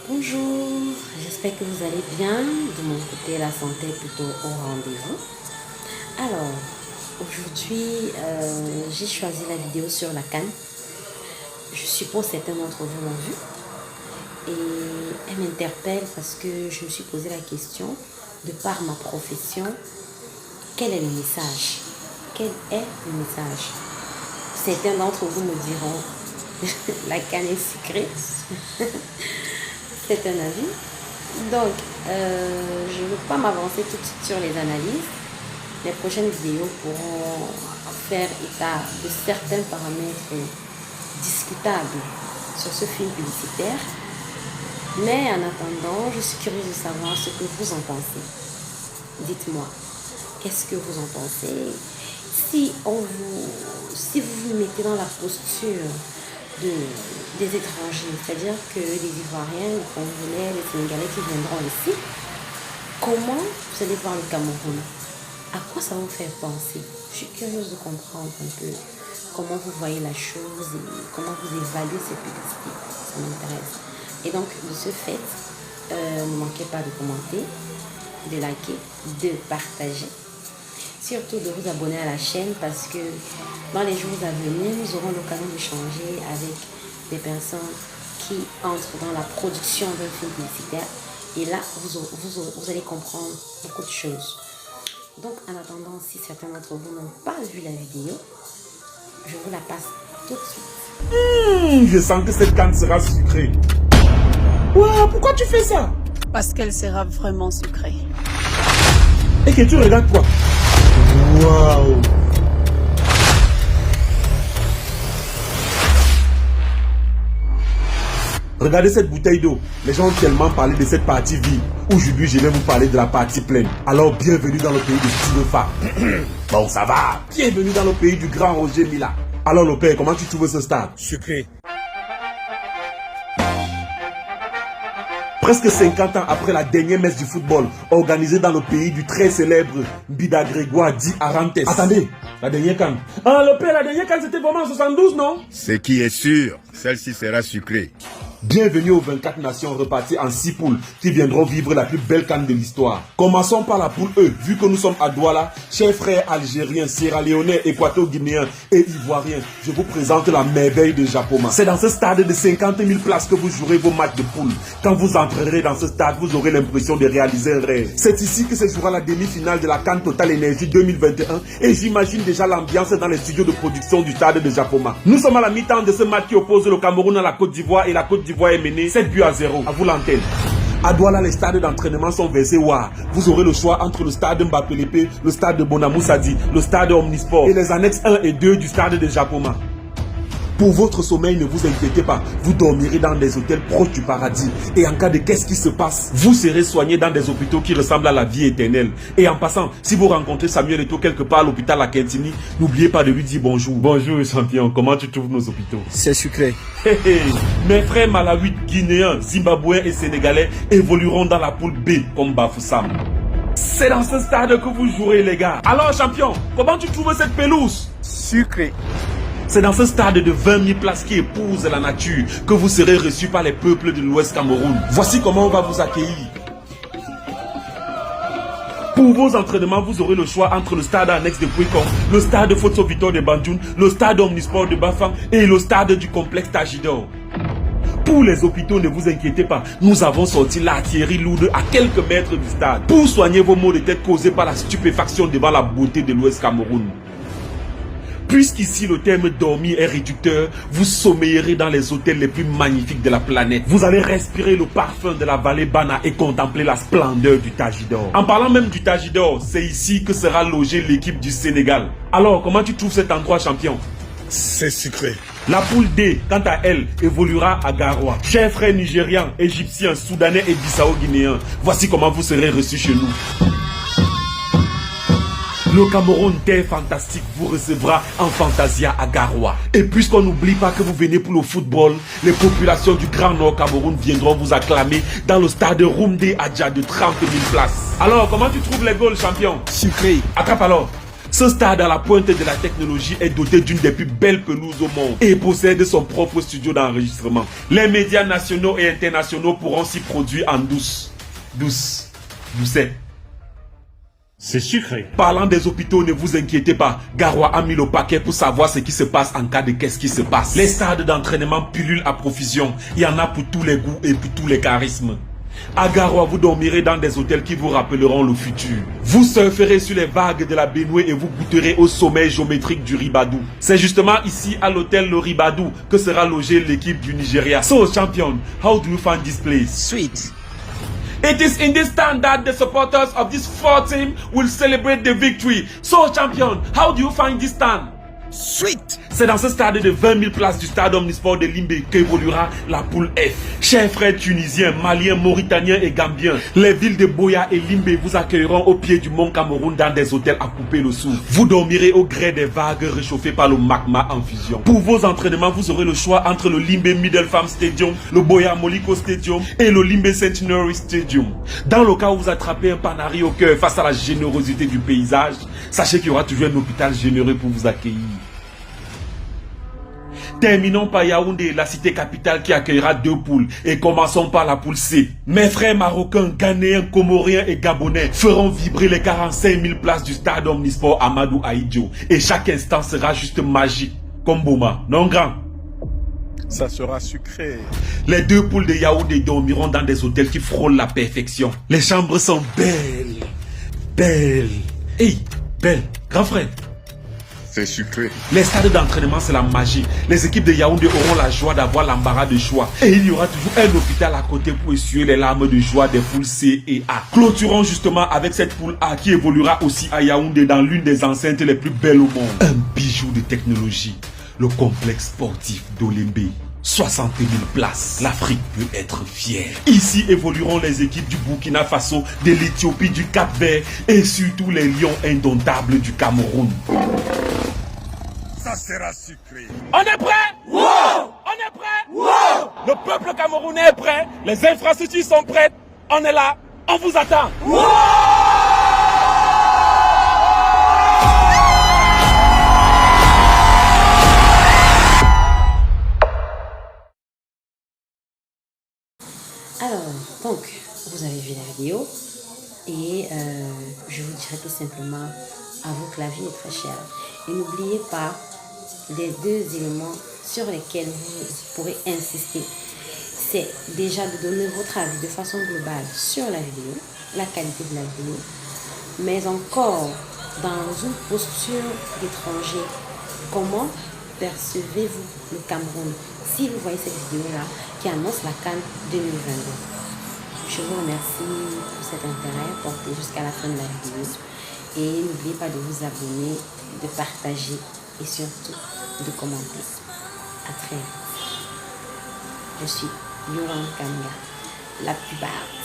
Bonjour, j'espère que vous allez bien. De mon côté, la santé est plutôt au rendez-vous. Alors, aujourd'hui, j'ai choisi la vidéo sur la CAN. Je suppose que certains d'entre vous l'ont vue. Et elle m'interpelle parce que je me suis posé la question, de par ma profession, quel est le message? Quel est le message? Certains d'entre vous me diront, la CAN est sucrée. C'est un avis. Donc, je ne veux pas m'avancer tout de suite sur les analyses. Les prochaines vidéos pourront faire état de certains paramètres discutables sur ce film publicitaire. Mais en attendant, je suis curieuse de savoir ce que vous en pensez. Dites-moi, qu'est-ce que vous en pensez? Si vous vous mettez dans la posture des étrangers, c'est-à-dire que les Ivoiriens, les Congolais, les Sénégalais qui viendront ici, comment vous allez voir le Cameroun? À quoi ça va vous faire penser? Je suis curieuse de comprendre un peu comment vous voyez la chose et comment vous évaluez cette publicité. Ça m'intéresse. Et donc, de ce fait, ne manquez pas de commenter, de liker, de partager. Surtout de vous abonner à la chaîne parce que dans les jours à venir, nous aurons l'occasion d'échanger avec des personnes qui entrent dans la production d'un film publicitaire. Et là, vous allez comprendre beaucoup de choses. Donc, en attendant, si certains d'entre vous n'ont pas vu la vidéo, je vous la passe tout de suite. Je sens que cette canne sera sucrée. Wow, pourquoi tu fais ça? Parce qu'elle sera vraiment sucrée. Et que tu regardes quoi? Waouh! Regardez cette bouteille d'eau. Les gens ont tellement parlé de cette partie vide. Aujourd'hui, je vais vous parler de la partie pleine. Alors, bienvenue dans le pays de Stylofa. Bon, ça va. Bienvenue dans le pays du grand Roger Mila. Alors, le père, comment tu trouves ce stade? Sucré. Presque 50 ans après la dernière messe du football organisée dans le pays du très célèbre Mbida Grégoire dit Arantes. Attendez, la dernière canne. Ah, le père, la dernière canne, c'était vraiment en 72, non? Ce qui est sûr, celle-ci sera sucrée. Bienvenue aux 24 nations reparties en 6 poules qui viendront vivre la plus belle canne de l'histoire. Commençons par la poule E, vu que nous sommes à Douala, chers frères algériens, sierra-léonais, équato-guinéens et ivoiriens, je vous présente la merveille de Japoma. C'est dans ce stade de 50 000 places que vous jouerez vos matchs de poule. Quand vous entrerez dans ce stade, vous aurez l'impression de réaliser un rêve. C'est ici que se jouera la demi-finale de la CAN Total Énergie 2021 et j'imagine déjà l'ambiance dans les studios de production du stade de Japoma. Nous sommes à la mi-temps de ce match qui oppose le Cameroun à la Côte d'Ivoire et la Côte d'Ivoire est menée 7-0. À vous l'antenne. À Douala, les stades d'entraînement sont versés WAR. Vous aurez le choix entre le stade Mbappé-Lépé, le stade de Bonamou Sadi, le stade Omnisport et les annexes 1 et 2 du stade de Japoma. Pour votre sommeil, ne vous inquiétez pas. Vous dormirez dans des hôtels proches du paradis. Et en cas de qu'est-ce qui se passe, vous serez soigné dans des hôpitaux qui ressemblent à la vie éternelle. Et en passant, si vous rencontrez Samuel Eto'o quelque part à l'hôpital à Kentini, n'oubliez pas de lui dire bonjour. Bonjour champion, comment tu trouves nos hôpitaux? C'est sucré. Mes frères malawites, guinéens, zimbabwéens et sénégalais évolueront dans la poule B comme Bafoussam. C'est dans ce stade que vous jouerez les gars. Alors champion, comment tu trouves cette pelouse? Sucré. C'est dans ce stade de 20 000 places qui épouse la nature que vous serez reçus par les peuples de l'Ouest Cameroun. Voici comment on va vous accueillir. Pour vos entraînements, vous aurez le choix entre le stade annexe de Pouikom, le stade Foto Victor de Bandjoun, le stade Omnisport de Bafang et le stade du complexe Tajidor. Pour les hôpitaux, ne vous inquiétez pas, nous avons sorti l'artillerie lourde à quelques mètres du stade pour soigner vos maux de tête causés par la stupéfaction devant la beauté de l'Ouest Cameroun. Puisqu'ici le terme dormir est réducteur, vous sommeillerez dans les hôtels les plus magnifiques de la planète. Vous allez respirer le parfum de la vallée Bana et contempler la splendeur du Tajidor. En parlant même du Tajidor, c'est ici que sera logée l'équipe du Sénégal. Alors, comment tu trouves cet endroit champion? C'est sucré. La poule D, quant à elle, évoluera à Garoua. Chers frères nigérians, égyptiens, soudanais et bissau-guinéens, voici comment vous serez reçus chez nous. Le Cameroun Terre Fantastique vous recevra en Fantasia à Garoua. Et puisqu'on n'oublie pas que vous venez pour le football, les populations du Grand Nord Cameroun viendront vous acclamer dans le stade Roumdé Adja de 30 000 places. Alors, comment tu trouves les goals, champion? Sucré. Attrape alors. Ce stade à la pointe de la technologie est doté d'une des plus belles pelouses au monde et possède son propre studio d'enregistrement. Les médias nationaux et internationaux pourront s'y produire en douce. Doucet. C'est sucré. Parlant des hôpitaux, ne vous inquiétez pas. Garoua a mis le paquet pour savoir ce qui se passe en cas de qu'est-ce qui se passe. Les stades d'entraînement pullulent à profusion. Il y en a pour tous les goûts et pour tous les charismes. À Garoua, vous dormirez dans des hôtels qui vous rappelleront le futur. Vous surferez sur les vagues de la Benoué et vous goûterez au sommeil géométrique du Ribadou. C'est justement ici, à l'hôtel Le Ribadou, que sera logée l'équipe du Nigeria. So, champion, how do you find this place? Sweet. It is in this stand that the supporters of this 4 team will celebrate the victory. So, champion, how do you find this stand? Sweet. C'est dans ce stade de 20 000 places du stade omnisport de Limbe qu'évoluera la poule F. Chers frères tunisiens, maliens, mauritaniens et gambiens, les villes de Boya et Limbe vous accueilleront au pied du mont Cameroun dans des hôtels à couper le souffle. Vous dormirez au gré des vagues réchauffées par le magma en fusion. Pour vos entraînements, vous aurez le choix entre le Limbe Middle Farm Stadium, le Boya Moliko Stadium et le Limbe Centenary Stadium. Dans le cas où vous attrapez un panari au cœur face à la générosité du paysage, sachez qu'il y aura toujours un hôpital généreux pour vous accueillir. Terminons par Yaoundé, la cité capitale qui accueillera 2 poules. Et commençons par la poule C. Mes frères marocains, ghanéens, comoriens et gabonais feront vibrer les 45 000 places du stade omnisport Amadou Ahidjo. Et chaque instant sera juste magique. Comme Boma, non grand? Ça sera sucré. Les 2 poules de Yaoundé dormiront dans des hôtels qui frôlent la perfection. Les chambres sont belles. Belles. Hey, belle, grand frère. C'est sucré. Les stades d'entraînement, c'est la magie. Les équipes de Yaoundé auront la joie d'avoir l'embarras de choix. Et il y aura toujours un hôpital à côté pour essuyer les larmes de joie des poules C et A. Clôturons justement avec cette poule A qui évoluera aussi à Yaoundé dans l'une des enceintes les plus belles au monde. Un bijou de technologie. Le complexe sportif d'Olembe. 60 000 places. L'Afrique peut être fière. Ici évolueront les équipes du Burkina Faso, de l'Éthiopie, du Cap-Vert et surtout les lions indomptables du Cameroun. Ça sera sucré. On est prêt? Wow! On est prêt? Wow! Le peuple camerounais est prêt. Les infrastructures sont prêtes. On est là. On vous attend. Wow! Alors, donc, vous avez vu la vidéo et je vous dirai tout simplement à vous que la vie est très chère. Et n'oubliez pas les 2 éléments sur lesquels vous pourrez insister. C'est déjà de donner votre avis de façon globale sur la vidéo, la qualité de la vidéo, mais encore dans une posture d'étranger. Comment percevez-vous le Cameroun si vous voyez cette vidéo-là qui annonce la CAN 2022? Je vous remercie pour cet intérêt porté jusqu'à la fin de la vidéo. Et n'oubliez pas de vous abonner, de partager et surtout de commenter. À très vite. Je suis Yoran Kanga, la plus barre.